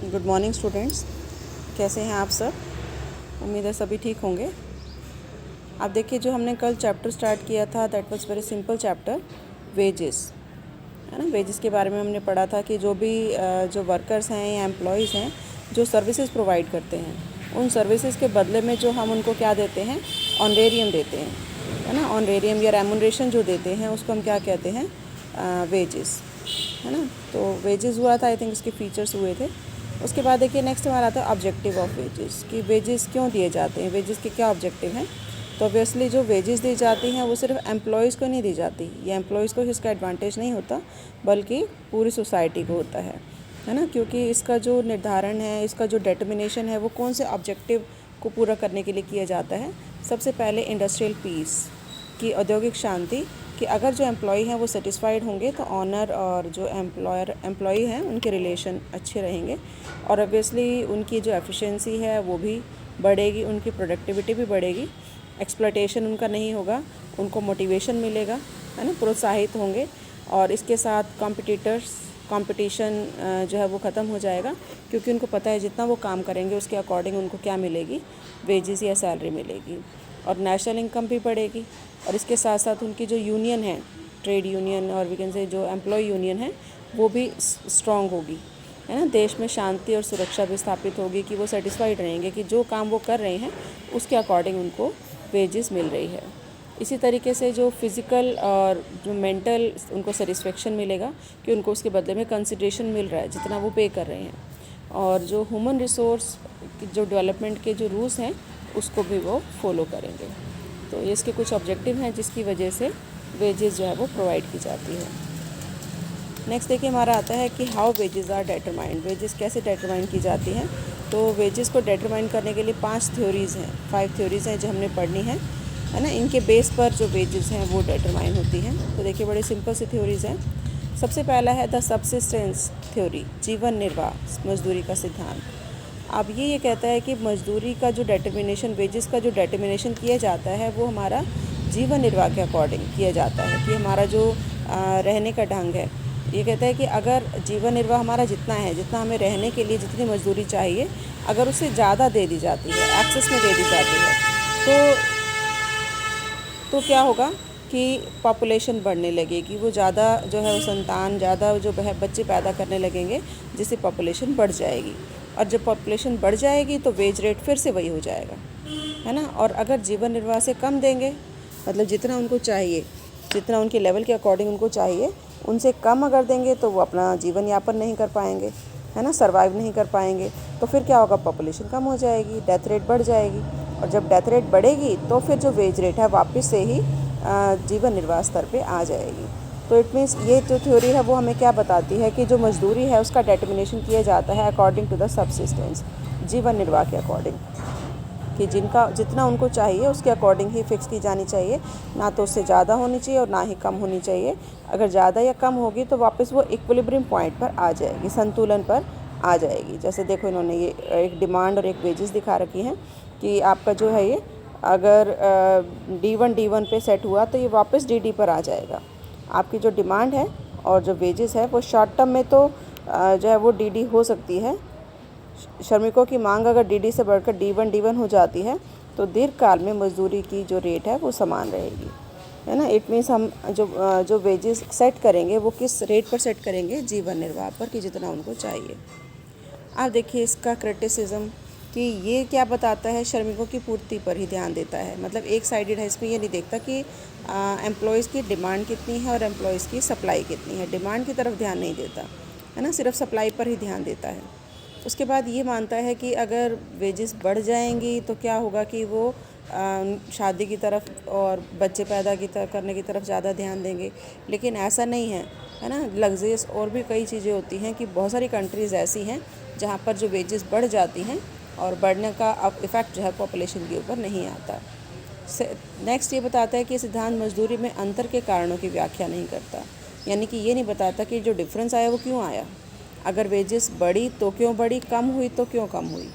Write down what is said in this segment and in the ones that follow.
Good morning students, कैसे हैं आप सब। उम्मीद है सभी ठीक होंगे। आप देखिए, जो हमने कल चैप्टर स्टार्ट किया था that was very simple chapter, wages, है ना। वेजेस के बारे में हमने पढ़ा था कि जो भी जो वर्कर्स हैं या एम्प्लॉयज़ हैं जो सर्विसेज प्रोवाइड करते हैं, उन सर्विसेज के बदले में जो हम उनको क्या देते हैं, ऑनरेरियम देते हैं, है ना। ऑनरेरियम या रेमुनरेशन जो देते हैं उसको हम क्या कहते हैं, वेजेस, है ना। तो वेजेस हुआ था, आई थिंक उसके फीचर्स हुए थे। उसके बाद देखिए नेक्स्ट हमारा आता है ऑब्जेक्टिव ऑफ वेजेस, कि वेजेस क्यों दिए जाते हैं, वेजेस के क्या ऑब्जेक्टिव हैं। तो ऑब्वियसली जो वेजेस दी जाती हैं वो सिर्फ एम्प्लॉयज़ को नहीं दी जाती, ये एम्प्लॉयज़ को इसका एडवांटेज नहीं होता बल्कि पूरी सोसाइटी को होता है ना। क्योंकि इसका जो निर्धारण है, इसका जो डिटर्मिनेशन है, वो कौन से ऑब्जेक्टिव को पूरा करने के लिए किया जाता है। सबसे पहले इंडस्ट्रियल पीस, की औद्योगिक शांति, कि अगर जो एम्प्लॉय हैं वो सेटिस्फाइड होंगे तो ऑनर और जो एम्प्लॉय हैं उनके रिलेशन अच्छे रहेंगे, और ऑब्वियसली उनकी जो एफिशिएंसी है वो भी बढ़ेगी, उनकी प्रोडक्टिविटी भी बढ़ेगी, एक्सप्लॉयटेशन उनका नहीं होगा, उनको मोटिवेशन मिलेगा, है ना, प्रोत्साहित होंगे। और इसके साथ कंपटीशन जो है वो ख़त्म हो जाएगा, क्योंकि उनको पता है जितना वो काम करेंगे उसके अकॉर्डिंग उनको क्या मिलेगी, वेजेस या सैलरी मिलेगी। और नेशनल इनकम भी बढ़ेगी। और इसके साथ साथ उनकी जो यूनियन है, ट्रेड यूनियन और वी कैन से जो एम्प्लॉय यूनियन है, वो भी स्ट्रॉन्ग होगी, है ना। देश में शांति और सुरक्षा भी स्थापित होगी, कि वो सेटिस्फाइड रहेंगे कि जो काम वो कर रहे हैं उसके अकॉर्डिंग उनको वेजेस मिल रही है। इसी तरीके से जो फिज़िकल और जो मेंटल उनको सेटिस्फेक्शन मिलेगा, कि उनको उसके बदले में कंसिडरेशन मिल रहा है जितना वो पे कर रहे हैं। और जो ह्यूमन रिसोर्स जो डेवलपमेंट के जो रूल्स हैं उसको भी वो फॉलो करेंगे। तो ये इसके कुछ ऑब्जेक्टिव हैं जिसकी वजह से वेजेस जो है वो प्रोवाइड की जाती है। नेक्स्ट देखिए हमारा आता है कि how wages are determined, wages कैसे डिटरमाइन की जाती हैं। तो वेजेस को डिटरमाइन करने के लिए 5 थ्योरीज़ हैं, 5 थ्योरीज़ हैं जो हमने पढ़नी है ना। इनके बेस पर जो वेजेस हैं वो डिटरमाइन होती हैं। तो देखिए बड़े सिंपल सी थ्योरीज़ हैं। सबसे पहला है द सब्सिस्टेंस थ्योरी, जीवन निर्वाह मजदूरी का सिद्धांत। अब ये कहता है कि मजदूरी का जो डिटर्मिनेशन, वेजेस का जो डिटर्मिनेशन किया जाता है वो हमारा जीवन निर्वाह के अकॉर्डिंग किया जाता है, कि हमारा जो रहने का ढंग है। ये कहता है कि अगर जीवन निर्वाह हमारा जितना है, जितना हमें रहने के लिए जितनी मजदूरी चाहिए, अगर उससे ज़्यादा दे दी जाती है, एक्सेस में दे दी जाती है, तो क्या होगा कि पॉपुलेशन बढ़ने लगेगी, वो ज़्यादा जो है वो संतान, ज़्यादा जो है बच्चे पैदा करने लगेंगे, जिससे पॉपुलेशन बढ़ जाएगी। और जब पॉपुलेशन बढ़ जाएगी तो वेज रेट फिर से वही हो जाएगा, है ना। और अगर जीवन निर्वाह से कम देंगे, मतलब जितना उनको चाहिए, जितना उनके लेवल के अकॉर्डिंग उनको चाहिए, उनसे कम अगर देंगे तो वो अपना जीवन यापन नहीं कर पाएंगे, है ना, सर्वाइव नहीं कर पाएंगे। तो फिर क्या होगा, पॉपुलेशन कम हो जाएगी, डेथ रेट बढ़ जाएगी। और जब डेथ रेट बढ़ेगी तो फिर जो वेज रेट है वापस से ही जीवन निर्वाह स्तर पे आ जाएगी। तो इट मीन्स ये जो थ्योरी है वो हमें क्या बताती है कि जो मजदूरी है उसका डिटर्मिनेशन किया जाता है अकॉर्डिंग टू द सब्सिस्टेंस, जीवन निर्वाह के अकॉर्डिंग, कि जितना उनको चाहिए उसके अकॉर्डिंग ही फिक्स की जानी चाहिए, ना तो उससे ज़्यादा होनी चाहिए और ना ही कम होनी चाहिए। अगर ज़्यादा या कम होगी तो वापस वो इक्विलिब्रियम पॉइंट पर आ जाएगी, संतुलन पर आ जाएगी। जैसे देखो इन्होंने ये एक डिमांड और एक वेजेस दिखा रखी हैं, कि आपका जो है ये अगर D1 पे सेट हुआ तो ये वापस DD पर आ जाएगा। आपकी जो डिमांड है और जो वेजेस है वो शॉर्ट टर्म में तो जो है वो DD हो सकती है। श्रमिकों की मांग अगर DD से बढ़कर D1 हो जाती है तो दीर्घकाल में मजदूरी की जो रेट है वो समान रहेगी, है ना। इट मीन्स हम जो वेजेस सेट करेंगे वो किस रेट पर सेट करेंगे, जीवन निर्वाह पर, कि जितना उनको चाहिए। आप देखिए इसका क्रिटिसिज्म, कि ये क्या बताता है, श्रमिकों की पूर्ति पर ही ध्यान देता है। मतलब एक साइडेड है, इसमें ये नहीं देखता कि एम्प्लॉयज़ की डिमांड कितनी है और एम्प्लॉयज़ की सप्लाई कितनी है, डिमांड की तरफ ध्यान नहीं देता, है ना, सिर्फ सप्लाई पर ही ध्यान देता है। उसके बाद ये मानता है कि अगर वेजेस बढ़ जाएंगी तो क्या होगा कि वो शादी की तरफ और बच्चे पैदा करने की तरफ ज़्यादा ध्यान देंगे। लेकिन ऐसा नहीं है ना। लग्जरियस और भी कई चीज़ें होती हैं, कि बहुत सारी कंट्रीज़ ऐसी हैं जहाँ पर जो वेजेस बढ़ जाती हैं और बढ़ने का अब इफ़ेक्ट जो है पॉपुलेशन के ऊपर नहीं आता। नेक्स्ट ये बताता है कि सिद्धांत मजदूरी में अंतर के कारणों की व्याख्या नहीं करता, यानी कि ये नहीं बताता कि जो डिफरेंस आया वो क्यों आया, अगर वेजेस बढ़ी तो क्यों बढ़ी, कम हुई तो क्यों कम हुई,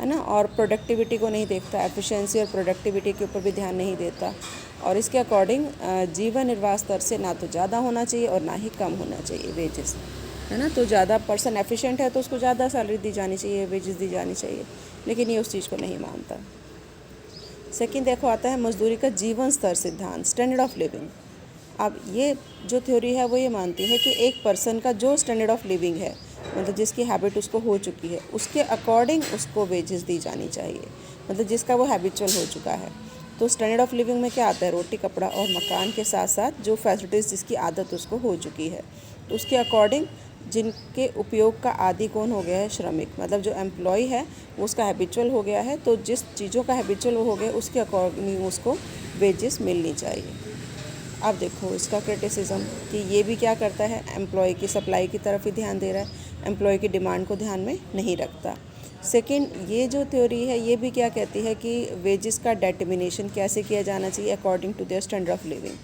है ना। और प्रोडक्टिविटी को नहीं देखता, एफिशिएंसी और प्रोडक्टिविटी के ऊपर भी ध्यान नहीं देता। और इसके अकॉर्डिंग जीवन निर्वाह स्तर से ना तो ज़्यादा होना चाहिए और ना ही कम होना चाहिए वेजेस, है ना। तो ज़्यादा पर्सन एफिशिएंट है तो उसको ज़्यादा सैलरी दी जानी चाहिए, वेजेस दी जानी चाहिए, लेकिन ये उस चीज़ को नहीं मानता। सेकंड देखो आता है मजदूरी का जीवन स्तर सिद्धांत, स्टैंडर्ड ऑफ लिविंग। अब ये जो थ्योरी है वो ये मानती है कि एक पर्सन का जो स्टैंडर्ड ऑफ लिविंग है, मतलब जिसकी हैबिट उसको हो चुकी है, उसके अकॉर्डिंग उसको वेजेस दी जानी चाहिए, मतलब जिसका वो हैबिचुअल हो चुका है। तो स्टैंडर्ड ऑफ लिविंग में क्या आता है, रोटी कपड़ा और मकान के साथ साथ जो फैसिलिटीज़ जिसकी आदत उसको हो चुकी है, तो उसके अकॉर्डिंग जिनके उपयोग का आदी कौन हो गया है, श्रमिक, मतलब जो एम्प्लॉय है वो उसका हैबिचुअल हो गया है, तो जिस चीज़ों का हैबिचुअल हो गया उसके अकॉर्डिंग उसको वेजेस मिलनी चाहिए। अब देखो इसका क्रिटिसिज्म कि ये भी क्या करता है, एम्प्लॉय की सप्लाई की तरफ ही ध्यान दे रहा है, एम्प्लॉय की डिमांड को ध्यान में नहीं रखता। सेकंड, ये जो थ्योरी है ये भी क्या कहती है कि वेजेस का डिटर्मिनेशन कैसे किया जाना चाहिए, according to their standard of living,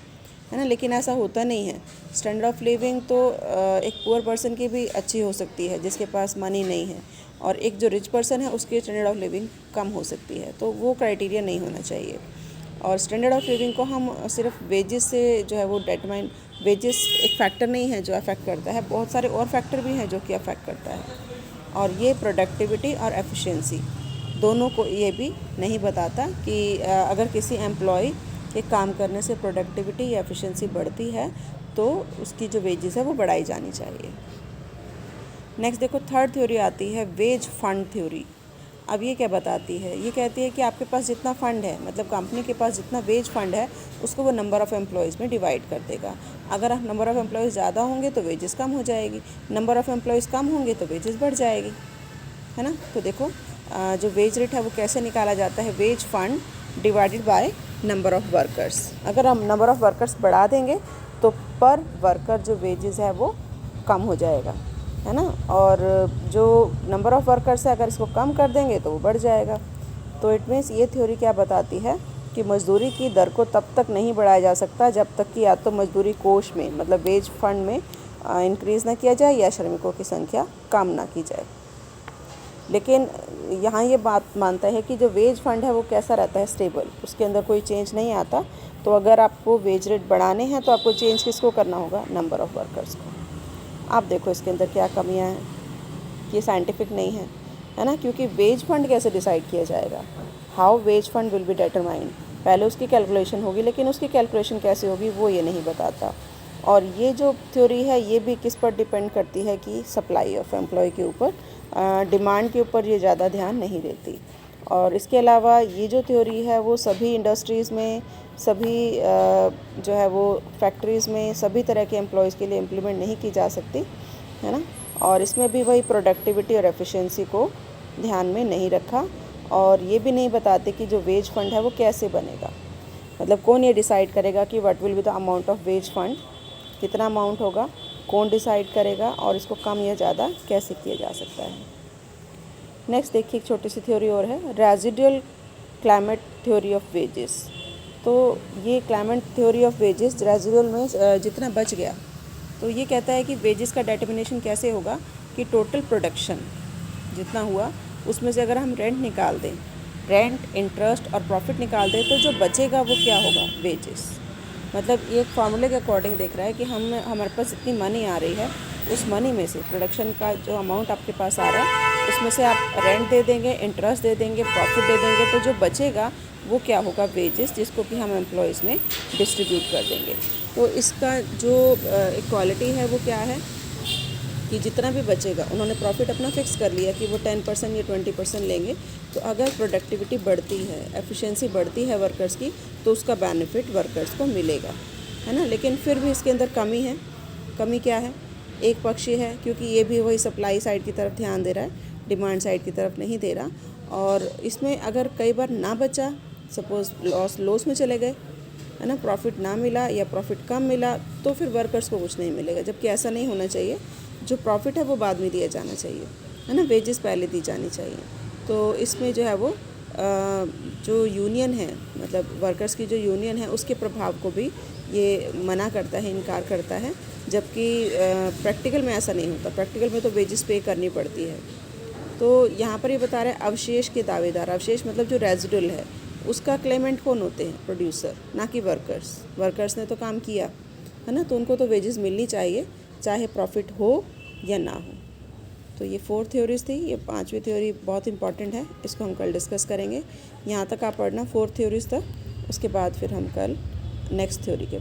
है ना। लेकिन ऐसा होता नहीं है। स्टैंडर्ड ऑफ लिविंग तो एक पुअर पर्सन की भी अच्छी हो सकती है जिसके पास मनी नहीं है, और एक जो रिच पर्सन है उसकी स्टैंडर्ड ऑफ लिविंग कम हो सकती है, तो वो क्राइटेरिया नहीं होना चाहिए। और स्टैंडर्ड ऑफ लिविंग को हम सिर्फ वेजेस से जो है वो डिटरमाइन, वेजेस एक फैक्टर नहीं है जो अफेक्ट करता है, बहुत सारे और फैक्टर भी हैं जो कि अफेक्ट करता है, और ये प्रोडक्टिविटी और एफिशिएंसी दोनों को ये भी नहीं बताता कि अगर किसी एम्प्लॉय के काम करने से प्रोडक्टिविटी या एफिशिएंसी बढ़ती है तो उसकी जो वेजेस है वो बढ़ाई जानी चाहिए। नेक्स्ट देखो थर्ड थ्योरी आती है वेज फंड थ्योरी। अब ये क्या बताती है, ये कहती है कि आपके पास जितना फ़ंड है, मतलब कंपनी के पास जितना वेज फंड है उसको वो नंबर ऑफ़ एम्प्लॉयज़ में डिवाइड कर देगा। अगर नंबर ऑफ़ एम्प्लॉयज़ ज़्यादा होंगे तो वेजेस कम हो जाएगी, नंबर ऑफ़ एम्प्लॉयज़ कम होंगे तो वेजेस बढ़ जाएगी, है ना। तो देखो जो वेज रेट है वो कैसे निकाला जाता है, wage fund divided by number of workers. अगर हम नंबर ऑफ़ वर्कर्स बढ़ा देंगे तो पर वर्कर जो वेजेस है वो कम हो जाएगा, है ना, और जो नंबर ऑफ़ वर्कर्स है अगर इसको कम कर देंगे तो वो बढ़ जाएगा। तो इट मीन्स ये थ्योरी क्या बताती है कि मज़दूरी की दर को तब तक नहीं बढ़ाया जा सकता जब तक कि या तो मज़दूरी कोष में, मतलब वेज फंड में इंक्रीज़ ना किया जाए या श्रमिकों की संख्या कम ना की जाए। लेकिन यहाँ ये बात मानता है कि जो वेज फंड है वो कैसा रहता है, स्टेबल, उसके अंदर कोई चेंज नहीं आता। तो अगर आपको वेज रेट बढ़ाने हैं तो आपको चेंज किसको करना होगा, नंबर ऑफ़ वर्कर्स को। आप देखो इसके अंदर क्या कमियां हैं, ये साइंटिफिक नहीं है, है ना, क्योंकि वेज फंड कैसे डिसाइड किया जाएगा, how wage fund will be determined, पहले उसकी कैलकुलेशन होगी, लेकिन उसकी कैलकुलेशन कैसे होगी वो ये नहीं बताता। और ये जो थ्योरी है ये भी किस पर डिपेंड करती है कि सप्लाई ऑफ एम्प्लॉय के ऊपर, डिमांड के ऊपर ये ज़्यादा ध्यान नहीं देती। और इसके अलावा ये जो थ्योरी है वो सभी इंडस्ट्रीज़ में, सभी जो है वो फैक्ट्रीज़ में सभी तरह के एम्प्लॉयज़ के लिए इम्प्लीमेंट नहीं की जा सकती, है ना। और इसमें भी वही प्रोडक्टिविटी और एफिशिएंसी को ध्यान में नहीं रखा, और ये भी नहीं बताते कि जो वेज फंड है वो कैसे बनेगा, मतलब कौन ये डिसाइड करेगा कि what will be the amount of ways fund, कितना अमाउंट होगा, कौन डिसाइड करेगा, और इसको कम या ज़्यादा कैसे किया जा सकता है। नेक्स्ट देखिए एक छोटी सी थ्योरी और है, residual climate theory of wages. तो ये climate theory of wages residual में जितना बच गया, तो ये कहता है कि वेजेस का डिटर्मिनेशन कैसे होगा कि टोटल प्रोडक्शन जितना हुआ उसमें से अगर हम रेंट निकाल दें, रेंट, इंटरेस्ट और प्रॉफिट निकाल दें, तो जो बचेगा वो क्या होगा, वेजेस। मतलब ये एक फार्मूले के अकॉर्डिंग देख रहा है कि हमारे पास जितनी मनी आ रही है उस मनी में से, प्रोडक्शन का जो अमाउंट आपके पास आ रहा है उसमें से आप रेंट दे देंगे, इंटरेस्ट दे देंगे, प्रॉफिट दे देंगे, तो जो बचेगा वो क्या होगा, वेजेस, जिसको कि हम एम्प्लॉयज़ में डिस्ट्रीब्यूट कर देंगे। तो इसका जो इक्वालिटी है वो क्या है कि जितना भी बचेगा, उन्होंने प्रॉफिट अपना फिक्स कर लिया कि वो 10% या 20% लेंगे, तो अगर प्रोडक्टिविटी बढ़ती है, एफिशिएंसी बढ़ती है वर्कर्स की, तो उसका बेनिफिट वर्कर्स को मिलेगा, है ना। लेकिन फिर भी इसके अंदर कमी है। कमी क्या है, एक पक्ष ये है क्योंकि ये भी वही सप्लाई साइड की तरफ ध्यान दे रहा है, डिमांड साइड की तरफ नहीं दे रहा। और इसमें अगर कई बार ना बचा, सपोज़ लॉस में चले गए, है ना, प्रॉफिट ना मिला या प्रॉफिट कम मिला, तो फिर वर्कर्स को कुछ नहीं मिलेगा, जबकि ऐसा नहीं होना चाहिए। जो प्रॉफिट है वो बाद में दिया जाना चाहिए, है ना, वेजेस पहले दी जानी चाहिए। तो इसमें जो है वो जो यूनियन है, मतलब वर्कर्स की जो यूनियन है उसके प्रभाव को भी ये मना करता है, इनकार करता है, जबकि प्रैक्टिकल में ऐसा नहीं होता। प्रैक्टिकल में तो वेजेस पे करनी पड़ती है। तो यहाँ पर ये बता रहे हैं अवशेष के दावेदार, अवशेष मतलब जो रेजिडुअल है उसका क्लेमेंट कौन होते हैं, प्रोड्यूसर, ना कि वर्कर्स। वर्कर्स ने तो काम किया, है ना, तो उनको तो वेजेस मिलनी चाहिए, चाहे प्रॉफिट हो या ना हो। तो ये 4 थ्योरीज थी। ये 5वीं थ्योरी बहुत इंपॉर्टेंट है, इसको हम कल डिस्कस करेंगे। यहाँ तक आप पढ़ना 4 थ्योरीज तक, उसके बाद फिर हम कल नेक्स्ट थ्योरी के